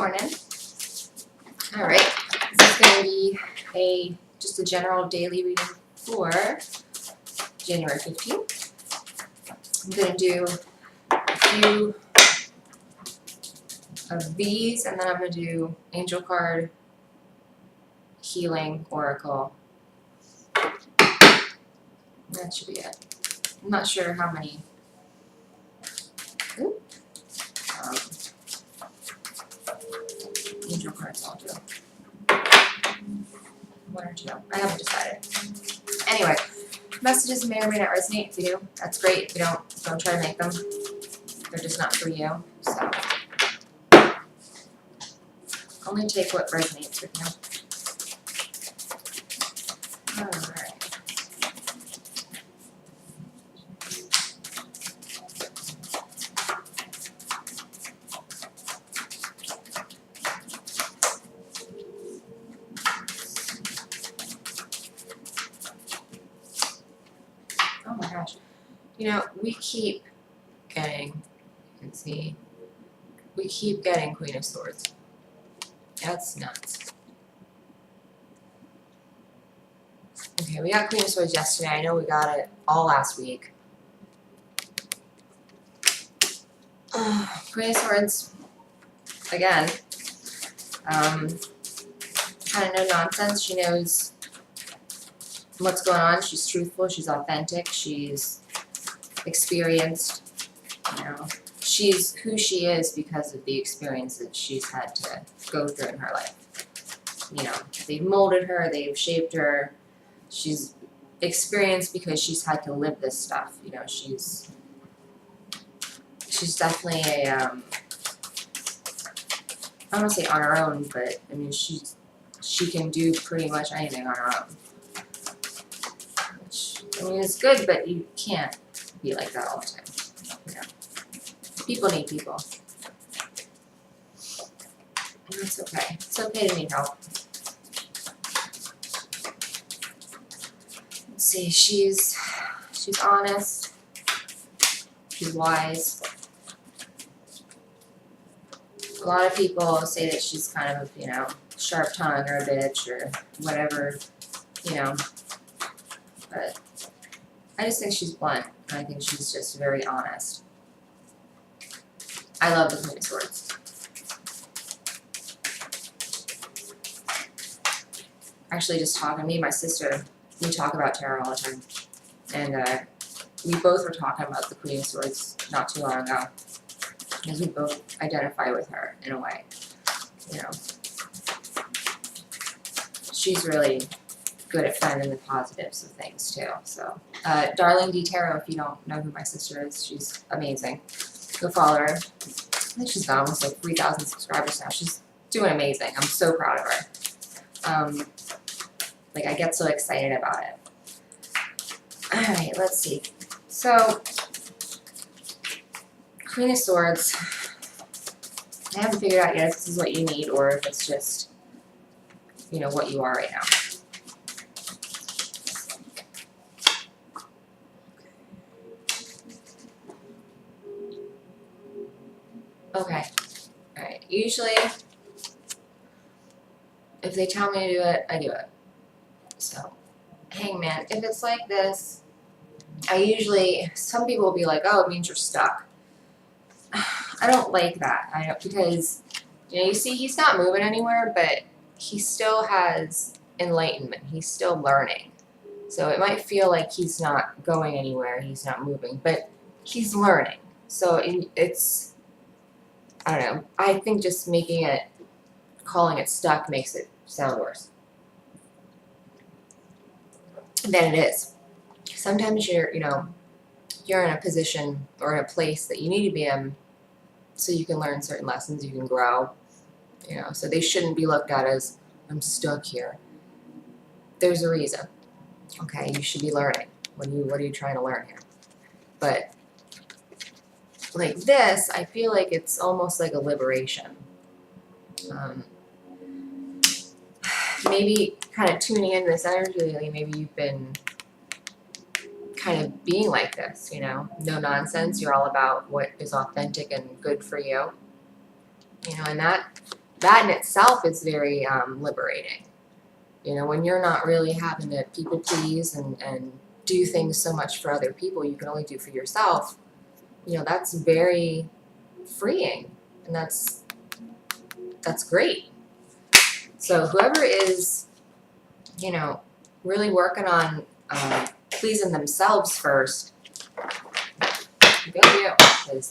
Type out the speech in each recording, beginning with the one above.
morning. All right, this is going to be just a general daily reading for January 15th. I'm going to do a few of these, and then I'm going to do Angel Card, Healing, Oracle. That should be it. I'm not sure how many. Angel cards I'll do. One or two. I haven't decided. Anyway, messages may or may not resonate. If you do, that's great. If you don't try to make them. They're just not for you. So only take what resonates with you. Alright. Oh my gosh. You know, we keep getting, you can see, we keep getting Queen of Swords. That's nuts. Okay, we got Queen of Swords yesterday. I know we got it all last week. Queen of Swords, again, kind of no nonsense. She knows what's going on. She's truthful. She's authentic. She's experienced. You know, she's who she is because of the experiences she's had to go through in her life. You know, they've molded her. They've shaped her. She's experienced because she's had to live this stuff. You know, she's definitely a I don't want to say on her own, but I mean she can do pretty much anything on her own. Which, I mean, it's good, but you can't be like that all the time. You know, people need people, and that's okay. It's okay to need help. Let's see. She's honest. She's wise. A lot of people say that she's kind of, you know, sharp tongue or a bitch or whatever, you know, but I just think she's blunt. I think she's just very honest. I love the Queen of Swords. Actually, just talking, me and my sister, we talk about tarot all the time, and we both were talking about the Queen of Swords not too long ago. Because we both identify with her in a way, you know. She's really good at finding the positives of things too. So, DarlingDTarot, if you don't know who my sister is, she's amazing. Go follow her. I think she's got almost like 3,000 subscribers now. She's doing amazing. I'm so proud of her. Like, I get so excited about it. All right, let's see. So, Queen of Swords, I haven't figured out yet if this is what you need or if it's just, you know, what you are right now. Okay. Alright. Usually, if they tell me to do it, I do it. So, Hangman, if it's like this, some people will be like, oh, it means you're stuck. I don't like that. Because, you know, you see he's not moving anywhere, but he still has enlightenment. He's still learning. So it might feel like he's not going anywhere, he's not moving, but he's learning. So it's, I don't know, I think just calling it stuck makes it sound worse than it is. Sometimes you're in a position or in a place that you need to be in so you can learn certain lessons, you can grow, you know, so they shouldn't be looked at as, I'm stuck here. There's a reason, okay? You should be learning. What are you trying to learn here? But like this, I feel like it's almost like a liberation. Maybe kind of tuning in this energy lately, maybe you've been kind of being like this, you know, no nonsense. You're all about what is authentic and good for you, you know, and that that in itself is very liberating. You know, when you're not really having to people please and do things so much for other people you can only do for yourself, you know, that's very freeing, and that's great. So whoever is, you know, really working on pleasing themselves first, go you, because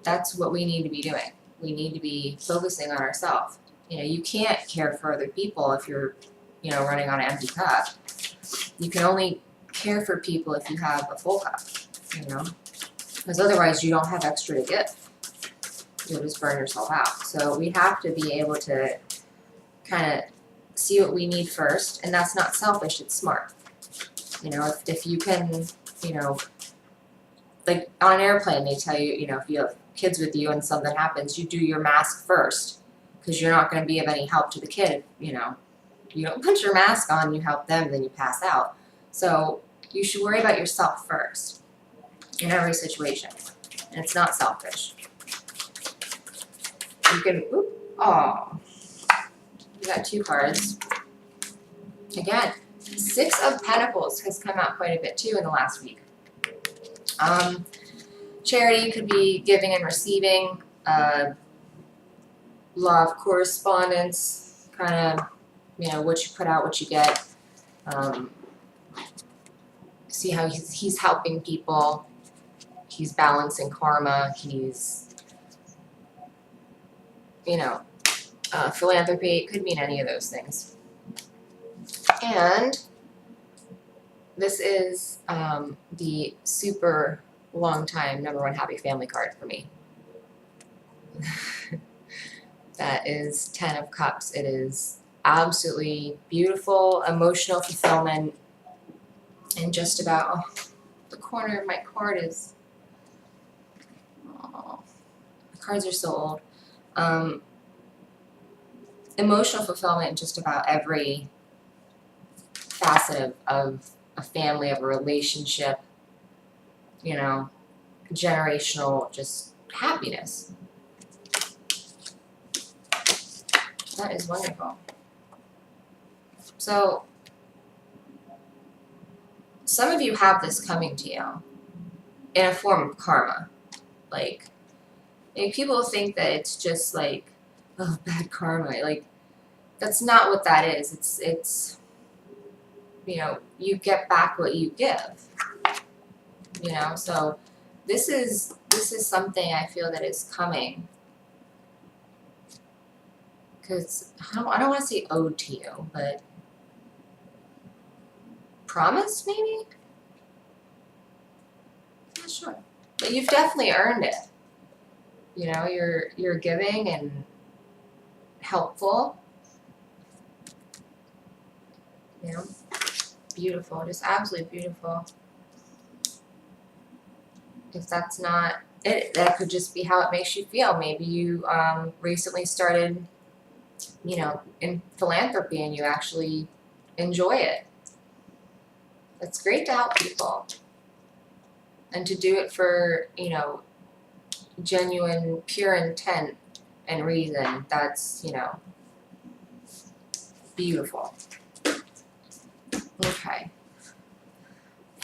that's what we need to be doing. We need to be focusing on ourselves. You know, you can't care for other people if you're, you know, running on an empty cup. You can only care for people if you have a full cup, you know, because otherwise you don't have extra to give. You'll just burn yourself out. So we have to be able to kind of see what we need first, and that's not selfish, it's smart. You know, if you can, you know, like on an airplane they tell you, you know, if you have kids with you and something happens, you do your mask first, because you're not going to be of any help to the kid. You know, you don't put your mask on, you help them, then you pass out. So you should worry about yourself first in every situation, and it's not selfish. You can, oh, you got 2 cards. Again, 6 of Pentacles has come out quite a bit too in the last week. Charity could be giving and receiving, law of correspondence, kind of, you know, what you put out, what you get. See how he's helping people, he's balancing karma, he's, you know, philanthropy. It could mean any of those things. And this is the super long time #1 happy family card for me. That is 10 of Cups. It is absolutely beautiful, emotional fulfillment, and just about, oh, the corner of my card is, oh, the cards are so old. Emotional fulfillment in just about every facet of a family, of a relationship, you know, generational, just happiness. That is wonderful. So, some of you have this coming to you in a form of karma. Like people think that it's just like, oh, bad karma. Like, that's not what that is. It's you know, you get back what you give. You know, so this is something I feel that is coming. Because I don't want to say owed to you, but promised maybe? Not sure. But you've definitely earned it. You know, you're giving and helpful. You know, beautiful, just absolutely beautiful. If that's not it, that could just be how it makes you feel. Maybe you recently started, you know, in philanthropy and you actually enjoy it. It's great to help people. And to do it for, you know, genuine, pure intent and reason, that's, you know, beautiful. Okay.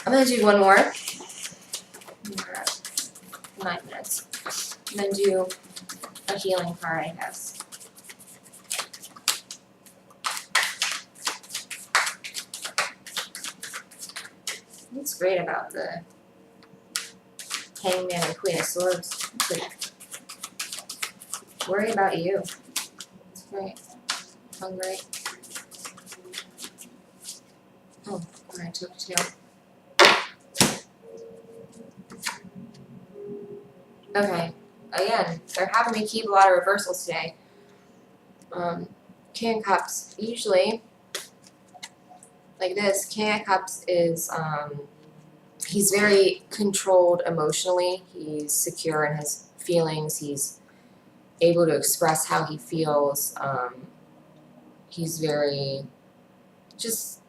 I'm going to do one more. We're at 9 minutes. And then do a healing card, I guess. What's great about the Hangman and Queen of Swords? Worry about you. It's great. Hungry. Oh, I took 2. Okay. Again, they're having me keep a lot of reversals today. King of Cups. Usually, like this, King of Cups is, he's very controlled emotionally. He's secure in his feelings. He's able to express how he feels. He's very just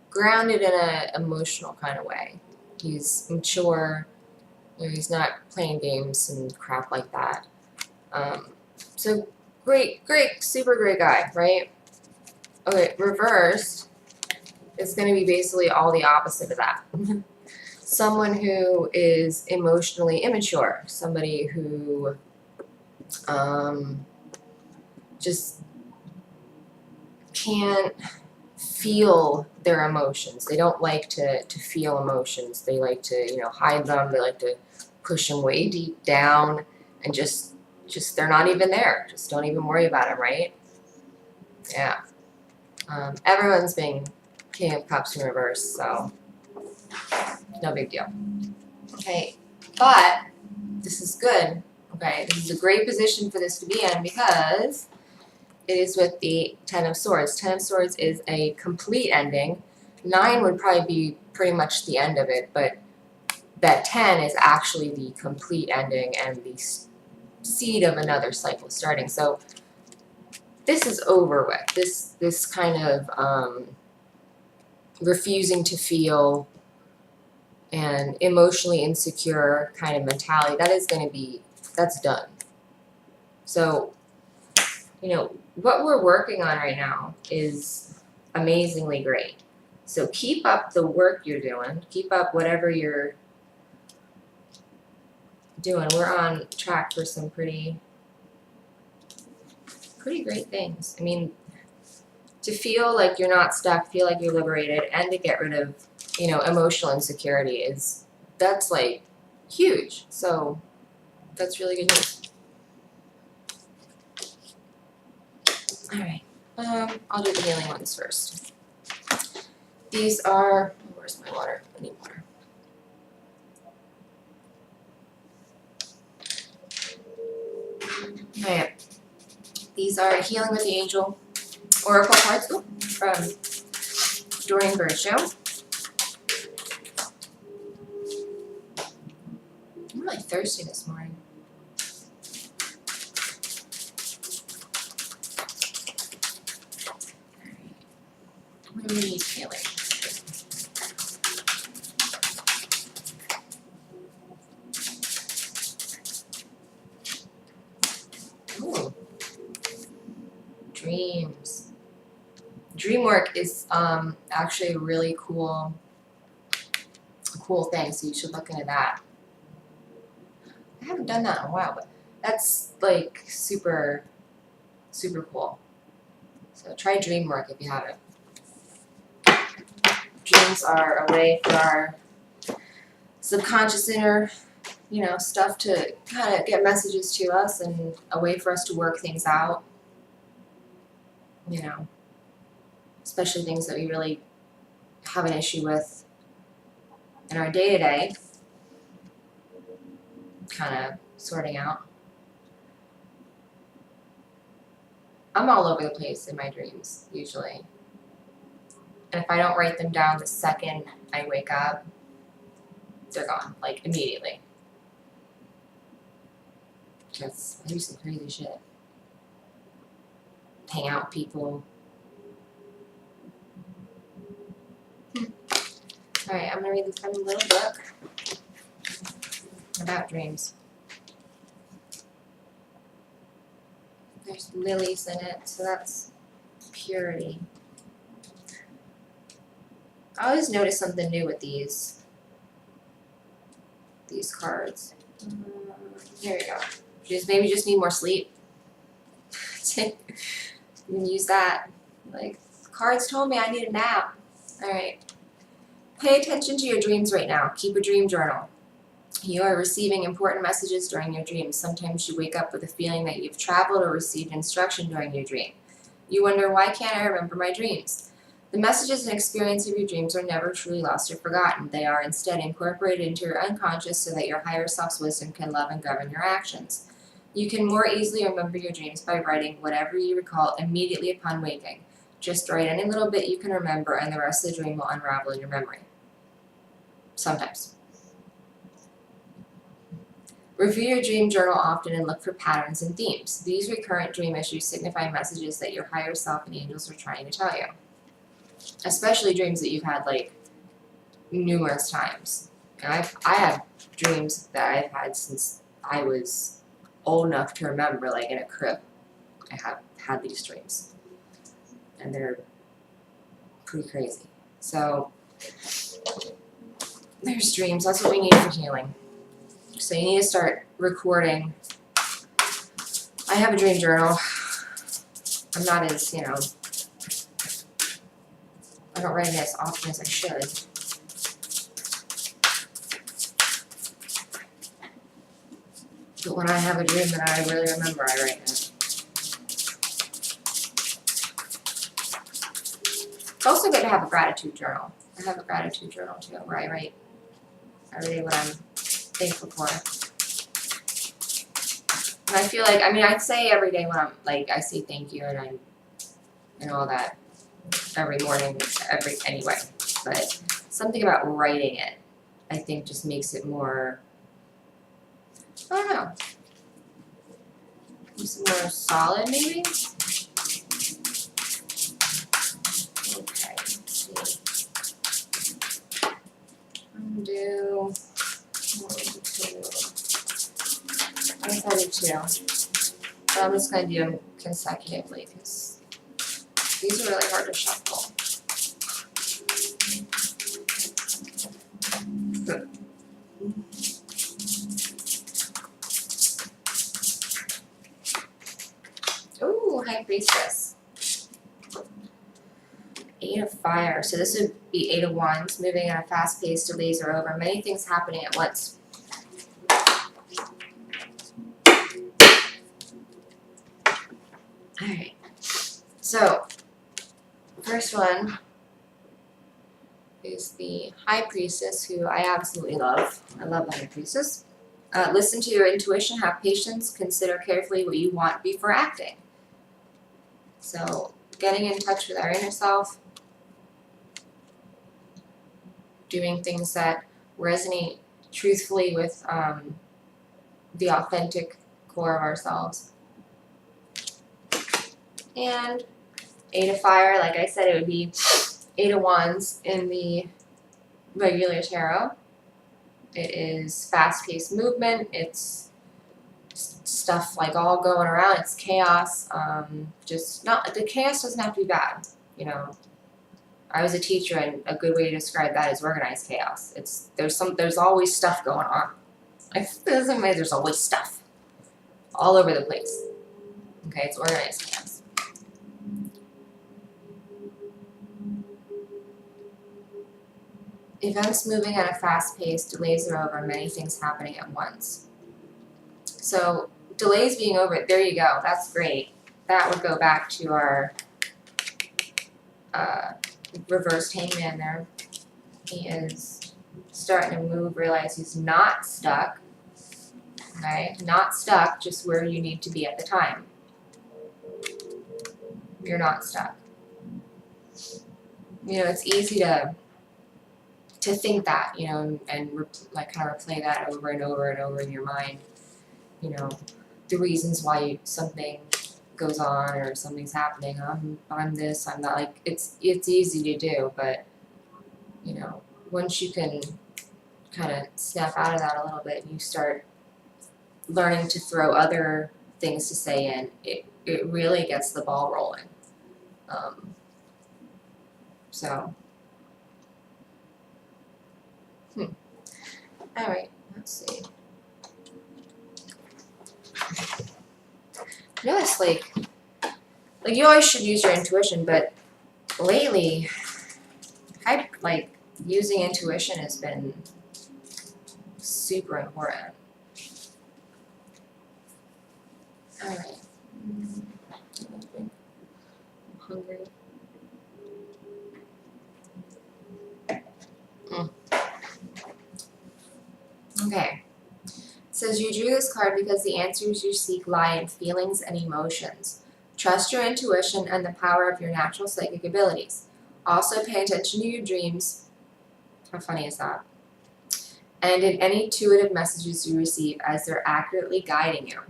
grounded in an emotional kind of way. He's mature. You know, he's not playing games and crap like that. So great, super great guy, right? Okay, reversed is going to be basically all the opposite of that. Someone who is emotionally immature, somebody who just can't feel their emotions. They don't like to feel emotions. They like to, you know, hide them. They like to push them way deep down and just they're not even there. Just don't even worry about them, right? Yeah. Everyone's being King of Cups in reverse, so no big deal. Okay, but this is good. Okay, this is a great position for this to be in because it is with the Ten of Swords. Ten of Swords is a complete ending. 9 would probably be pretty much the end of it, but that 10 is actually the complete ending and the seed of another cycle starting. So this is over with. This kind of refusing to feel and emotionally insecure kind of mentality, that is going to be, that's done. So, you know, what we're working on right now is amazingly great. So keep up the work you're doing. Keep up whatever you're doing. We're on track for some pretty great things. I mean, to feel like you're not stuck, feel like you're liberated, and to get rid of, you know, emotional insecurity that's like huge. So that's really good news. All right, I'll do the healing ones first. These are, where's my water? I need water. All right, these are Healing with the Angel Oracle cards from Doreen Bird Show. I'm really thirsty this morning. What do we need healing? Ooh. Dreams. Dream work is actually a really cool thing, so you should look into that. I haven't done that in a while, but that's like super cool. So try dream work if you haven't. Dreams are a way for our subconscious inner, you know, stuff to kind of get messages to us and a way for us to work things out. You know, especially things that we really have an issue with in our day-to-day, kind of sorting out. I'm all over the place in my dreams, usually. And if I don't write them down the second I wake up, they're gone, like immediately. Because I do some crazy shit. Hang out with people. Alright, I'm going to read this from a little book about dreams. There's lilies in it, so that's purity. I always notice something new with these cards. Here we go. Maybe just need more sleep. You can use that. Like, cards told me I need a nap. Alright. Pay attention to your dreams right now. Keep a dream journal. You are receiving important messages during your dreams. Sometimes you wake up with a feeling that you've traveled or received instruction during your dream. You wonder, why can't I remember my dreams? The messages and experience of your dreams are never truly lost or forgotten. They are instead incorporated into your unconscious so that your higher self's wisdom can love and govern your actions. You can more easily remember your dreams by writing whatever you recall immediately upon waking. Just write any little bit you can remember and the rest of the dream will unravel in your memory. Sometimes. Review your dream journal often and look for patterns and themes. These recurrent dream issues signify messages that your higher self and angels are trying to tell you. Especially dreams that you've had like numerous times. And I have dreams that I've had since I was old enough to remember, like in a crib, I have had these dreams. And they're pretty crazy. So there's dreams. That's what we need for healing. So you need to start recording. I have a dream journal. I'm not as, I don't write it as often as I should. But when I have a dream that I really remember, I write it. It's also good to have a gratitude journal. I have a gratitude journal too, where I write every day what I'm thankful for. And I feel like, I'd say every day when I'm, like, I say thank you and all that every morning, anyway. But something about writing it, I think just makes it more, I don't know, makes it more solid maybe? Okay, let's see. Undo. I guess I do two. But I'm just going to do them consecutively because these are really hard to shuffle. Ooh, High Priestess. 8 of Fire. So this would be 8 of Wands, moving at a fast pace, delays are over. Many things happening at once. Alright. So, first one is the High Priestess, who I absolutely love. I love the High Priestess. Listen to your intuition, have patience, consider carefully what you want before acting. So, getting in touch with our inner self, doing things that resonate truthfully with the authentic core of ourselves. And 8 of Fire, like I said, it would be 8 of Wands in the regular tarot. It is fast-paced movement. It's stuff like all going around. It's chaos. The chaos doesn't have to be bad. I was a teacher, and a good way to describe that is organized chaos. There's always stuff going on. There's always stuff all over the place. Okay, it's organized chaos. Events moving at a fast pace, delays are over, many things happening at once. So, delays being over, there you go, that's great. That would go back to our reversed hangman there. He is starting to move, realize he's not stuck. Okay, not stuck, just where you need to be at the time. You're not stuck. It's easy to think that, and kind of replay that over and over and over in your mind. The reasons why something goes on or something's happening. I'm this, I'm that. Like, it's easy to do, but once you can kind of snap out of that a little bit and you start learning to throw other things to say in, it really gets the ball rolling. Alright, let's see. It's like you always should use your intuition, but lately, using intuition has been super important. Alright. I'm hungry. Okay. It says you drew this card because the answers you seek lie in feelings and emotions. Trust your intuition and the power of your natural psychic abilities. Also pay attention to your dreams. How funny is that? And in any intuitive messages you receive, as they're accurately guiding you.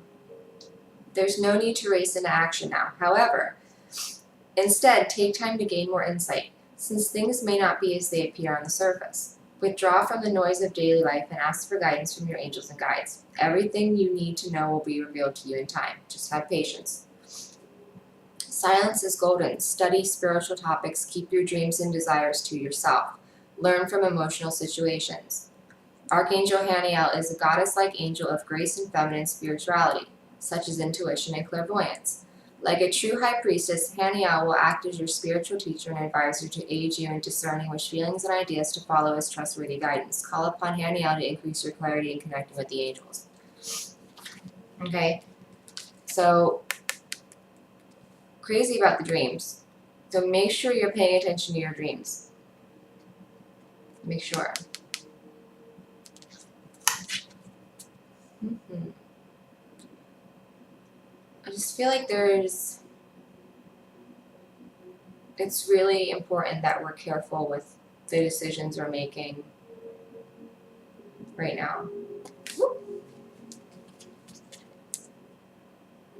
There's no need to race into action now. However, instead, take time to gain more insight, since things may not be as they appear on the surface. Withdraw from the noise of daily life and ask for guidance from your angels and guides. Everything you need to know will be revealed to you in time. Just have patience. Silence is golden. Study spiritual topics. Keep your dreams and desires to yourself. Learn from emotional situations. Archangel Haniel is a goddess-like angel of grace and feminine spirituality, such as intuition and clairvoyance. Like a true high priestess, Haniel will act as your spiritual teacher and advisor to aid you in discerning which feelings and ideas to follow as trustworthy guidance. Call upon Haniel to increase your clarity in connecting with the angels. Okay, so crazy about the dreams. So make sure you're paying attention to your dreams. Make sure. I just feel like it's really important that we're careful with the decisions we're making right now.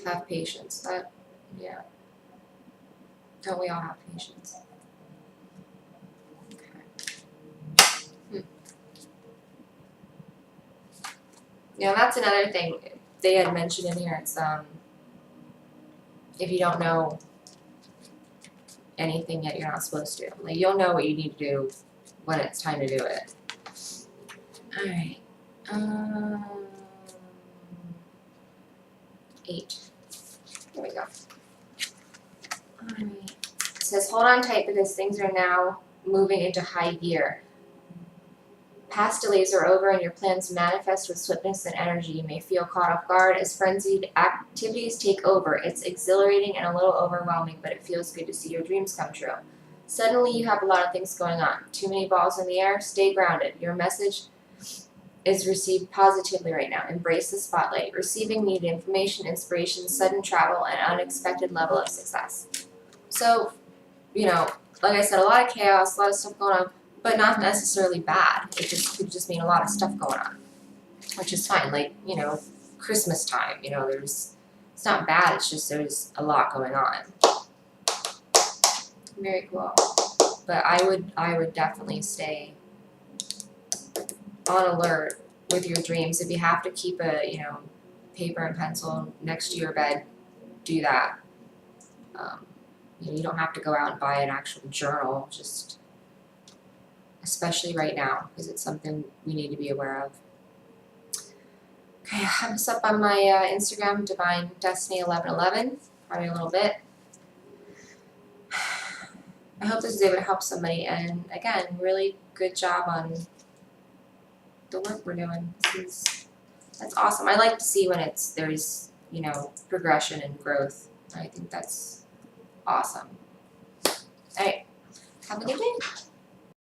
Have patience. Yeah. Don't we all have patience? Okay. Yeah, that's another thing they had mentioned in here. It's if you don't know anything yet, you're not supposed to. Like, you'll know what you need to do when it's time to do it. Alright. 8. There we go. Alright. It says, hold on tight because things are now moving into high gear. Past delays are over and your plans manifest with swiftness and energy. You may feel caught off guard as frenzied activities take over. It's exhilarating and a little overwhelming, but it feels good to see your dreams come true. Suddenly you have a lot of things going on. Too many balls in the air. Stay grounded. Your message is received positively right now. Embrace the spotlight. Receiving needed information, inspiration, sudden travel, and unexpected level of success. So, you know, like I said, a lot of chaos, a lot of stuff going on, but not necessarily bad. It just could just mean a lot of stuff going on, which is fine. Like, you know, Christmas time, you know, it's not bad, it's just there's a lot going on. Very cool. But I would definitely stay on alert with your dreams. If you have to keep a, you know, paper and pencil next to your bed, do that. You know, you don't have to go out and buy an actual journal, just especially right now, because it's something we need to be aware of. Okay, I have this up on my Instagram, Divine Destiny 1111, probably a little bit. I hope this is able to help somebody, and again, really good job on the work we're doing. That's awesome. I like to see when there's, you know, progression and growth. I think that's awesome. All right, have a good day.